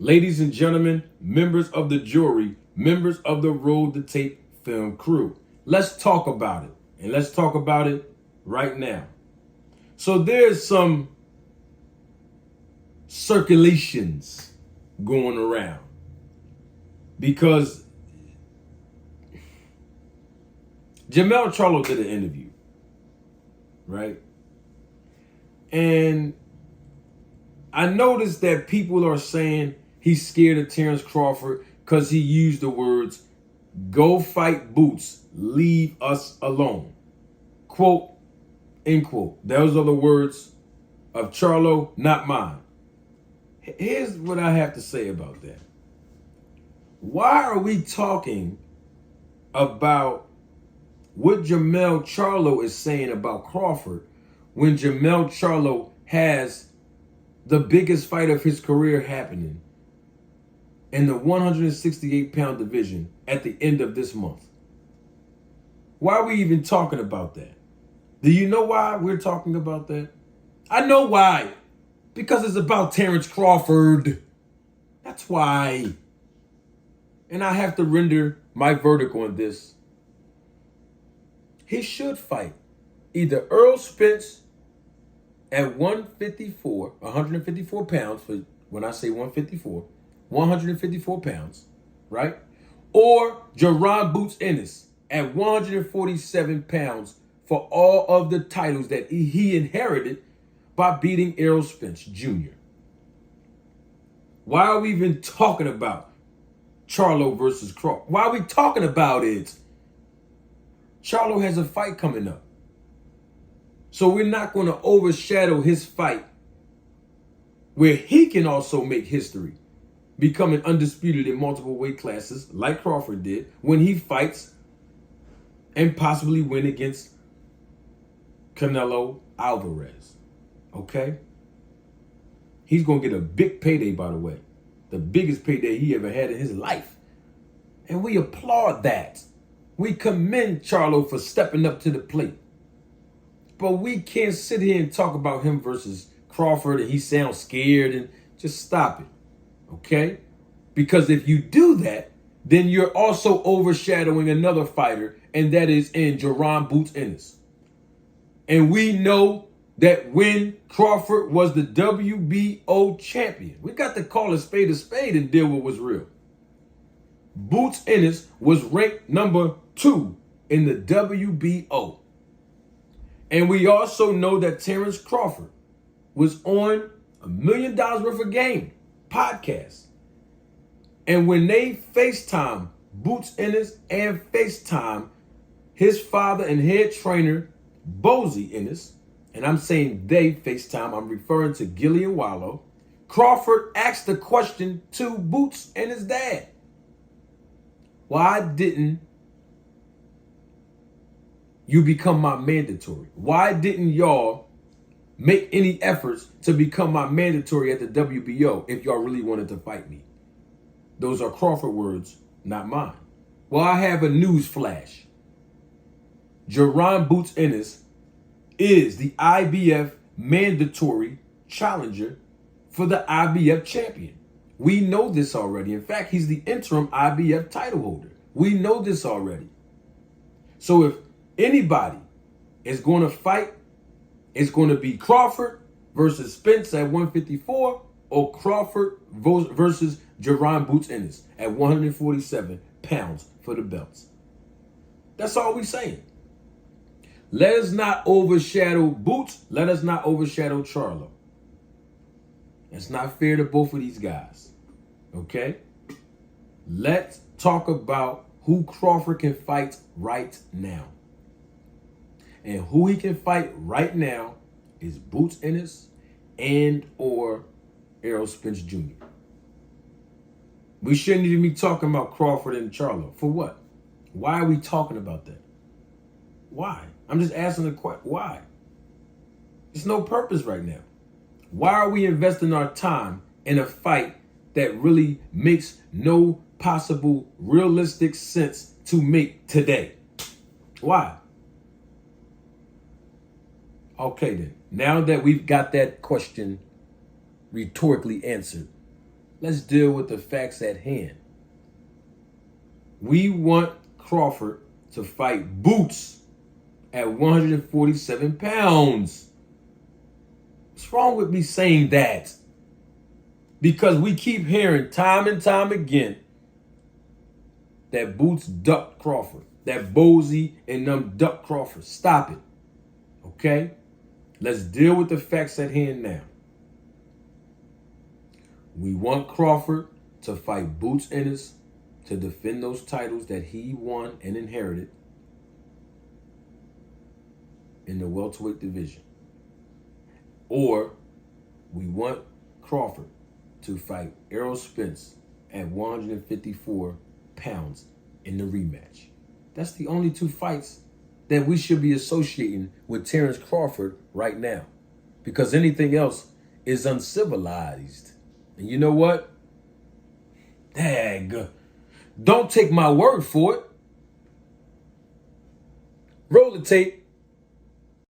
Ladies and gentlemen, members of the jury, members of the Roll the Tape film crew, let's talk about it. And let's talk about it right now. So there's some circulations going around because Jermell Charlo did an interview, right? And I noticed that people are saying he's scared of Terence Crawford because he used the words, "Go fight Boots, leave us alone." Quote, end quote. Those are the words of Charlo, not mine. Here's what I have to say about that. Why are we talking about what Jermell Charlo is saying about Crawford when Jermell Charlo has the biggest fight of his career happening in the 168-pound division at the end of this month? Why are we even talking about that? Do you know why we're talking about that? I know why. Because it's about Terence Crawford. That's why. And I have to render my verdict on this. He should fight either Errol Spence at 154 pounds, for when I say 154 pounds, right? Or Jerron Boots Ennis at 147 pounds for all of the titles that he inherited by beating Errol Spence Jr. Why are we even talking about Charlo versus Crawford? Why are we talking about it? Charlo has a fight coming up. So we're not going to overshadow his fight where he can also make history, becoming undisputed in multiple weight classes like Crawford did when he fights and possibly win against Canelo Alvarez. Okay? He's going to get a big payday, by the way. The biggest payday he ever had in his life. And we applaud that. We commend Charlo for stepping up to the plate. But we can't sit here and talk about him versus Crawford and he sounds scared and just stop it. Okay? Because if you do that, then you're also overshadowing another fighter, and that is in Jerron Boots Ennis. And we know that when Crawford was the WBO champion, we got to call a spade and deal with what's real. Boots Ennis was ranked number 2 in the WBO. And we also know that Terence Crawford was on $1 Million Worth of Game podcast. And when they FaceTime Boots Ennis and FaceTime his father and head trainer, Bozy Ennis, and I'm saying they FaceTime, I'm referring to Gillian Wallow, Crawford asked the question to Boots and his dad. Why didn't you become my mandatory? Why didn't y'all make any efforts to become my mandatory at the WBO if y'all really wanted to fight me? Those are Crawford words, not mine. Well, I have a news flash. Jerron Boots Ennis is the IBF mandatory challenger for the IBF champion. We know this already. In fact, he's the interim IBF title holder. We know this already. So if anybody is going to fight, it's going to be Crawford versus Spence at 154 or Crawford versus Jerron Boots Ennis at 147 pounds for the belts. That's all we're saying. Let us not overshadow Boots. Let us not overshadow Charlo. It's not fair to both of these guys. Okay? Let's talk about who Crawford can fight right now. And who he can fight right now is Boots Ennis and or Errol Spence Jr. We shouldn't even be talking about Crawford and Charlo. For what? Why are we talking about that? Why? I'm just asking the question. Why? There's no purpose right now. Why are we investing our time in a fight that really makes no possible realistic sense to make today? Why? Okay then. Now that we've got that question rhetorically answered, Let's deal with the facts at hand. We want Crawford to fight Boots at 147 pounds. What's wrong with me saying that? Because we keep hearing time and time again that Boots ducked Crawford, that Bozy and them ducked Crawford. Stop it. Okay? Let's deal with the facts at hand now. We want Crawford to fight Boots Ennis to defend those titles that he won and inherited in the welterweight division. Or we want Crawford to fight Errol Spence at 154 pounds in the rematch. That's the only two fights that we should be associating with Terence Crawford right now. Because anything else is uncivilized. And you know what? Dag. Don't take my word for it. Roll the tape.